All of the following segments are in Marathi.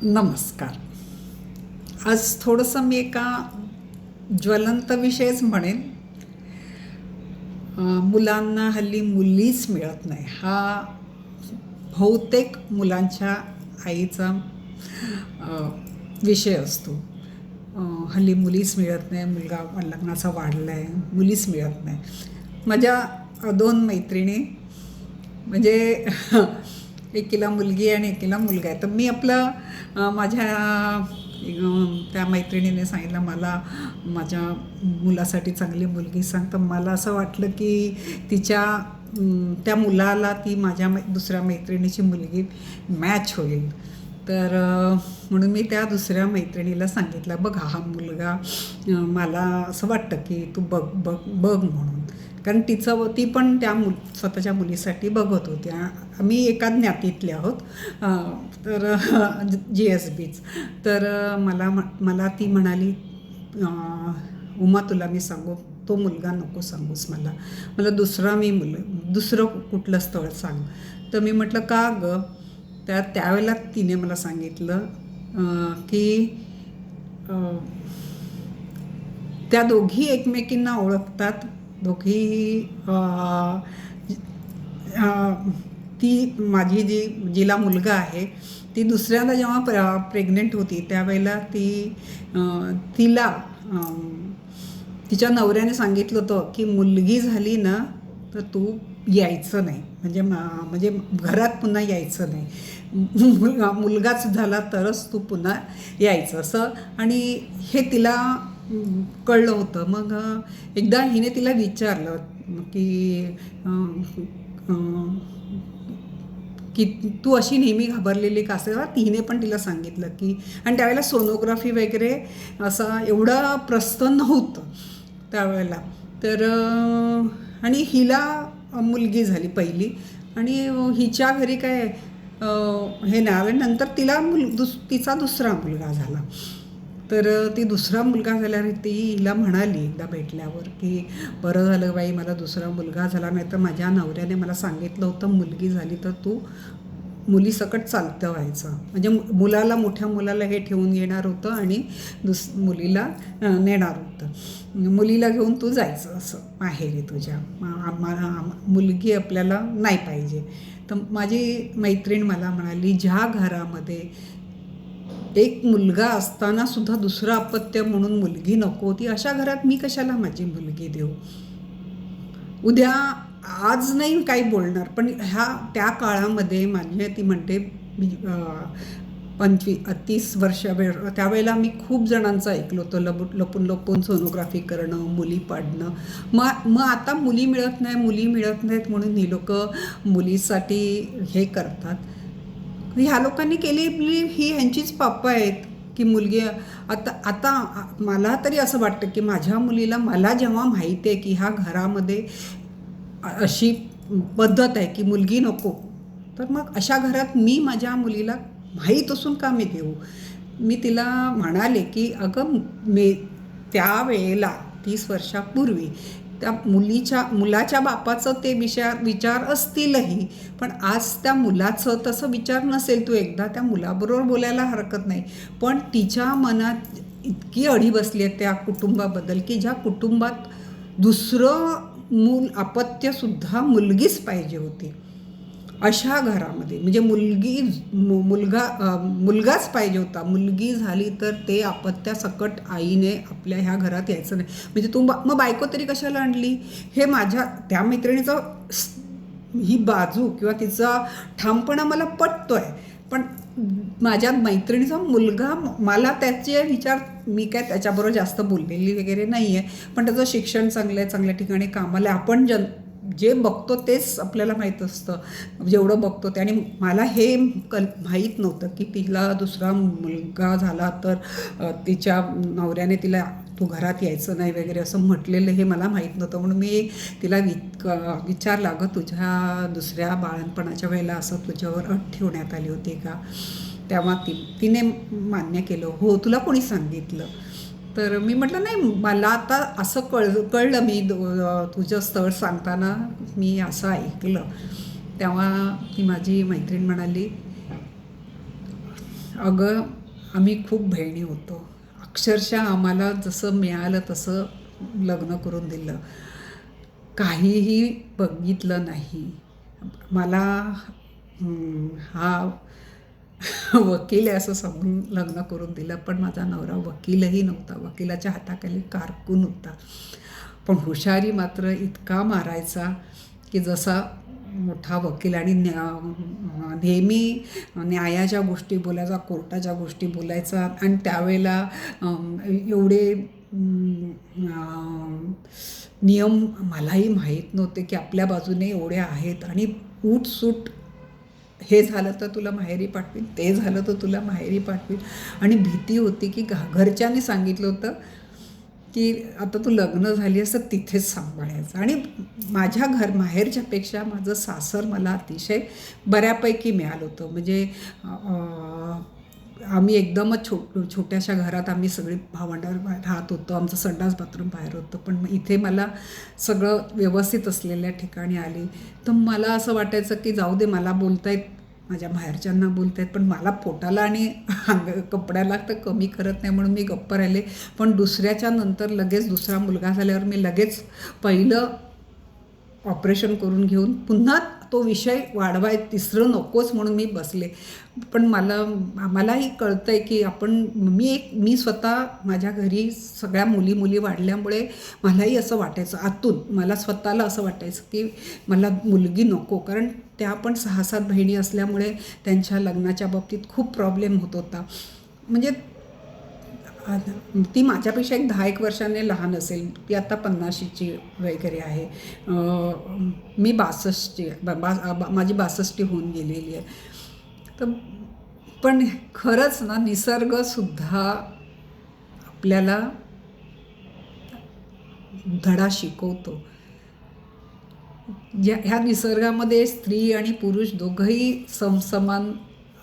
नमस्कार. आज थोडंसं मी एका ज्वलंत विषयच म्हणेन. मुलांना हल्ली मुलीच मिळत नाही हा बहुतेक मुलांच्या आईचा विषय असतो. हल्ली मुलीच मिळत नाही, मुलगा लग्नाचा वाढला आहे, मुलीच मिळत नाही. माझ्या दोन मैत्रिणी म्हणजे एकीला मुलगी आणि एकीला मुलगा आहे. तर मी माझ्या त्या मैत्रिणीने सांगितलं मला माझ्या मुलासाठी चांगली मुलगी सांग. तर मला असं वाटलं की त्या मुलाला ती माझ्या दुसऱ्या मैत्रिणीची मुलगी मॅच होईल. तर म्हणून मी त्या दुसऱ्या मैत्रिणीला सांगितलं, बघ हा मुलगा मला असं वाटतं की तू बघ बघ बघ म्हणून. कारण ती पण स्वतःच्या मुलीसाठी बघत होती. आम्ही एका ज्ञातीतले आहोत. तर GSBच. तर मला ती म्हणाली, उमा तुला मी सांगू, तो मुलगा नको सांगूस मला दुसरं कुठलं स्थळ सांग. तर मी म्हटलं का गं? त्यावेळेला तिने मला सांगितलं की त्या दोघी एकमेकींना ओळखतात. दोघी ती माझी जिला मुलगा आहे ती दुसऱ्यांदा जेव्हा प्रेग्नेंट होती त्यावेळेला तिला तिच्या नवऱ्याने सांगितलं होतं की मुलगी झाली ना तर तू यायचं नाही, म्हणजे घरात पुन्हा यायचं नाही. मुलगाच झाला तरच तू पुन्हा यायचं असं. आणि हे तिला कळलं होतं. मग एकदा हिने तिला विचारलं की तू अशी नेहमी घाबरलेली का असेल. तिने पण तिला सांगितलं की, आणि त्यावेळेला सोनोग्राफी वगैरे असं एवढं प्रस्त नव्हतं त्यावेळेला. तर आणि हिला मुलगी झाली पहिली आणि हिच्या घरी काय हे नाही. नंतर तिचा दुसरा मुलगा झाला. तर ती दुसरा मुलगा झाल्यावर ती हिला म्हणाली एकदा भेटल्यावर की बरं झालं बाई मला दुसरा मुलगा झाला, नाही तर माझ्या नवऱ्याने मला सांगितलं होतं मुलगी झाली तर तू मुलीसकट चालतं व्हायचं. म्हणजे मोठ्या मुलाला हे ठेवून घेणार होतं आणि मुलीला नेणार होतं. मुलीला घेऊन तू जायचं असं माहेरी तुझ्या. मुलगी आपल्याला नाही पाहिजे. तर माझी मैत्रीण मला म्हणाली, ज्या घरामध्ये एक मुलगा असताना सुद्धा दुसरं अपत्य म्हणून मुलगी नको होती, अशा घरात मी कशाला माझी मुलगी देऊ. उद्या आज नाही काही बोलणार, पण त्या काळामध्ये ती म्हणते 30 वर्ष त्यावेळेला मी खूप जणांचं ऐकलं होतं लपून लपून सोनोग्राफी करणं, मुली पाडणं. मग आता मुली मिळत नाहीत म्हणून ही लोक मुलीसाठी हे करतात. ह्या लोकांनी केलेली ही ह्यांचीच पापं आहेत की मुलगी. आता मला तरी असं वाटतं की माझ्या मुलीला मला जेव्हा माहिती आहे की ह्या घरामध्ये अशी पद्धत आहे की मुलगी नको, तर मग अशा घरात मी माझ्या मुलीला माहीत असून का मी देऊ. मी तिला म्हणाले की अगं त्यावेळेला 30 वर्षापूर्वी त्या मुलाच्या बापाचं ते विचार असतीलही, पण आज त्या मुलाचं तसं विचार नसेल. तू एकदा त्या मुलाबरोबर बोलायला हरकत नाही. पण तिच्या मनात इतकी अढी बसली आहे त्या कुटुंबाबद्दल की ज्या कुटुंबात दुसरं अपत्यसुद्धा मुलगीच पाहिजे होती, अशा घरामध्ये म्हणजे मुलगाच पाहिजे होता. मुलगी झाली तर ते अपत्यासकट आईने आपल्या ह्या घरात यायचं नाही. म्हणजे मग बायको तरी कशाला आणली. हे त्या मैत्रिणीचं ही बाजू किंवा तिचा ठामपणा मला पटतोय. पण माझ्या मैत्रिणीचा मुलगा, मला त्याचे विचार, मी काय त्याच्याबरोबर जास्त बोललेली वगैरे नाही आहे, पण त्याचं शिक्षण चांगलं आहे, चांगल्या ठिकाणी कामाला आहे. आपण जे बघतो तेच आपल्याला माहीत असतं जेवढं बघतो ते. आणि मला हे माहीत नव्हतं की तिला दुसरा मुलगा झाला तर तिच्या नवऱ्याने तिला तू घरात यायचं नाही वगैरे असं म्हटलेलं हे मला माहीत नव्हतं. म्हणून मी तिला विचारलं, अगं तुझ्या दुसऱ्या बाळणपणाच्या वेळेला असं तुझ्यावर अट ठेवण्यात आली होती का. तेव्हा तिने मान्य केलं, हो तुला कोणी सांगितलं. तर मी म्हटलं नाही, मला आता असं कळलं मी तुझं स्थळ सांगताना मी असं ऐकलं. तेव्हा ती माझी मैत्रीण म्हणाली, अगं, आम्ही खूप बहिणी होतो. अक्षरशः आम्हाला जसं मिळालं तसं लग्न करून दिलं. काहीही बघितलं नाही. मला हा वकील आहे असं सांगून लग्न करून दिलं. पण माझा नवरा वकीलही नव्हता. वकिलाच्या हाताखाली कारकून होता. पण हुशारी मात्र इतका मारायचा की जसा मोठा वकील. आणि नेहमी न्यायाच्या गोष्टी बोलायचा, कोर्टाच्या गोष्टी बोलायचा. आणि त्यावेळेला एवढे नियम मलाही माहीत नव्हते की आपल्या बाजूने एवढे आहेत. आणि उठसूट हे झालं तर तुला माहेरी पाठवीन, ते झालं तर तुला माहेरी पाठवीन. आणि भीती होती की घरच्यांनी सांगितलं होतं की आता तू लग्न झाली असं तिथेच सांभाळायचं. आणि माझ्या माहेरच्यापेक्षा माझं सासर मला अतिशय बऱ्यापैकी मिळालं होतं. म्हणजे आम्ही एकदमच छोट्याशा घरात आम्ही सगळी भावंडं राहत होतो. आमचं संडास बाथरूम बाहेर होतं. पण मग इथे मला सगळं व्यवस्थित असलेल्या ठिकाणी आली तर मला असं वाटायचं की जाऊ दे, मला बोलतायत, माझ्या बाहेरच्यांना बोलतायत, पण मला पोटाला आणि कपड्याला तर कमी करत नाही म्हणून मी गप्प राहिले. पण दुसऱ्याच्या नंतर लगेच दुसरा मुलगा झाल्यावर मी लगेच पहिलं ऑपरेशन करून घेऊन पुन्हा तो विषय तिसरं नकोच म्हणून मी बसले. पण मलाही कळतं आहे की मी स्वतः माझ्या घरी सगळ्या मुली वाढल्यामुळे मलाही असं वाटायचं आतून, मला स्वतःला असं वाटायचं की मला मुलगी नको. कारण त्या पण 6-7 बहिणी असल्यामुळे त्यांच्या लग्नाच्या बाबतीत खूप प्रॉब्लेम होत होता. म्हणजे ती माझ्यापेक्षा 10-1 वर्षाने लहान असेल. ती आता 50ची वगैरे आहे. मी 62ची, माझी 62 होऊन गेलेली आहे. तर पण खरंच ना, निसर्गसुद्धा आपल्याला धडा शिकवतो. ह्या निसर्गामध्ये स्त्री आणि पुरुष दोघंही समसमान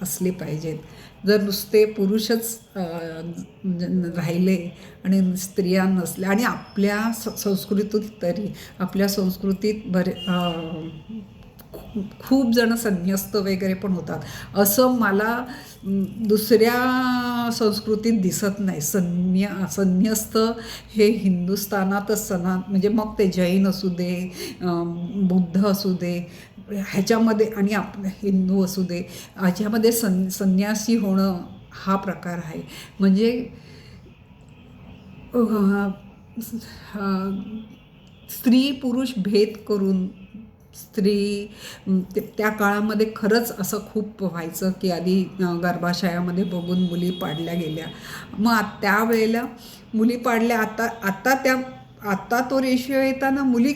असले पाहिजेत. जर नुसते पुरुषच राहिले आणि स्त्रिया नसल्या, आणि आपल्या संस्कृतीत तरी आपल्या संस्कृतीत खूप जण संन्यस्त वगैरे पण होतात. असं मला दुसऱ्या संस्कृतीत दिसत नाही. संन्यस्त हे हिंदुस्थानातच म्हणजे मग ते जैन असू दे, बुद्ध असू दे, ह्याच्यामध्ये, आणि हिंदू असू दे, ह्याच्यामध्ये संन्यासी होणं हा प्रकार आहे. म्हणजे स्त्री पुरुष भेद करून त्या काळामध्ये खरंच असं खूप व्हायचं की आधी गर्भाशयामध्ये बघून मुली पाडल्या गेल्या. मग त्यावेळेला मुली पाडल्या. आता तो रेशिओ येताना मुली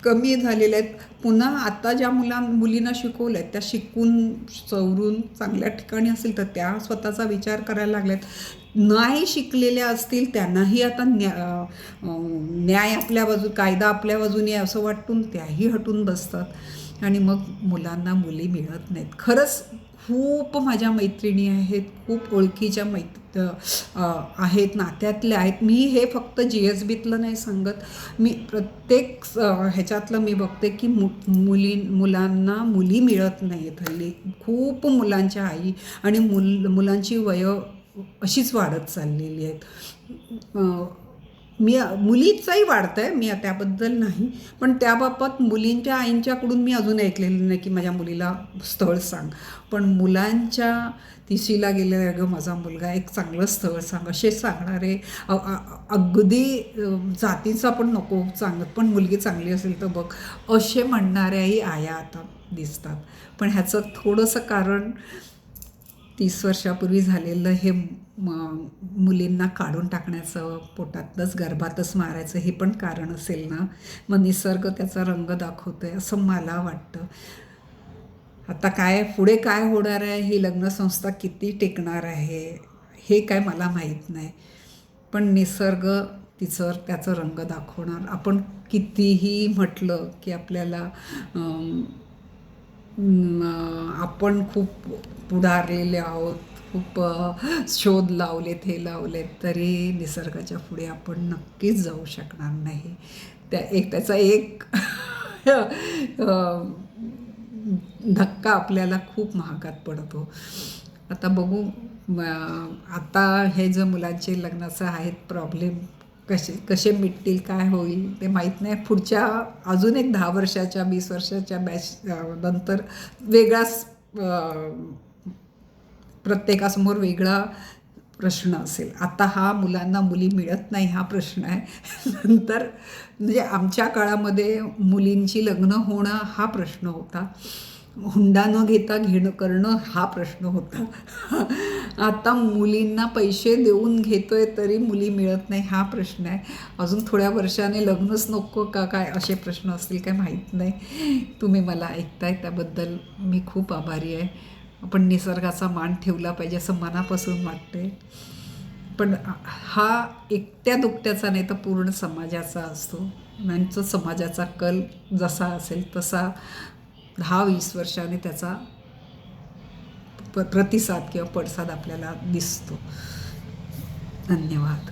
कमी झालेल्या आहेत. पुन्हा आता ज्या मुलींना शिकवलं आहे त्या शिकून सवरून चांगल्या ठिकाणी असतील तर त्या स्वतःचा विचार करायला लागल्यात. नाही शिकलेल्या असतील त्यांनाही आता न्याय आपल्या कायदा आपल्या बाजूने असं वाटून त्याही हटून बसतात. आणि मग मुलांना मुली मिळत नाहीत. खरंच खूप माझ्या मैत्रिणी आहेत, खूप ओळखीच्या आहेत, नात्यातल्या आहेत. मी हे फक्त GSBतलं नाही सांगत, मी प्रत्येक ह्याच्यातलं मी बघते की मुलांना मुली मिळत नाहीत हल्ली. खूप मुलांच्या आई आणि मुलांची वयं अशीच वाढत चाललेली आहेत. मुलीचाही वाढत आहे, मी त्याबद्दल नाही, पण त्याबाबत मुलींच्या आईंच्याकडून मी अजून ऐकलेलं नाही की माझ्या मुलीला स्थळ सांग. पण मुलांच्या तिशीला गेलेला अगं माझा मुलगा एक चांगलं स्थळ सांग असे सांगणारे, अगदी जातीचा पण नको सांगत, पण मुलगी चांगली असेल तर बघ असे म्हणणाऱ्याही आया आता दिसतात. पण ह्याचं थोडंसं कारण 30 वर्षापूर्वी झालेलं हे मुलींना काढून टाकण्याचं, पोटातच गर्भातच मारायचं, हे पण कारण असेल ना. मग निसर्ग त्याचा रंग दाखवतो आहे असं मला वाटतं. आता पुढे काय होणार आहे, ही लग्नसंस्था किती टिकणार आहे हे काय मला माहीत नाही. पण निसर्ग त्याचं रंग दाखवणार. आपण कितीही म्हटलं की आपल्याला आपण खूप पुढारलेले आहोत, खूप शोध लावलेत, हे लावलेत, तरी निसर्गाच्या पुढे आपण नक्कीच जाऊ शकणार नाही. त्याचा एक धक्का आपल्याला खूप महागात पडतो. आता बघू आता हे जे मुलांचे लग्नाचं आहेत प्रॉब्लेम कसे कसे मिटतील, काय होईल ते माहीत नाही. पुढच्या अजून एक 10 वर्षाच्या 20 वर्षाच्या नंतर वेगळाच प्रत्येकासमोर वेगळा प्रश्न असेल. आता हा मुलांना मुली मिळत नाही हा प्रश्न आहे. नंतर म्हणजे आमच्या काळामध्ये मुलींची लग्न होणं हा प्रश्न होता. हुंडा न घेता करणं हा प्रश्न होता. आता मुलींना पैसे देऊन घेतोय तरी मुली मिळत नाही हा प्रश्न आहे. अजून थोड्या वर्षाने लग्नच नको का काय असे प्रश्न असतील काय माहीत नाही. तुम्ही मला ऐकताय त्याबद्दल मी खूप आभारी आहे. आपण निसर्गाचा मान ठेवला पाहिजे असं मनापासून वाटते. पण हा एकट्या दुकट्याचा नाही तर पूर्ण समाजाचा असतो. त्यांचा समाजाचा कल जसा असेल तसा 10-20 वर्षाने त्याचा प्रतिसाद किंवा पडसाद आपल्याला दिसतो. धन्यवाद.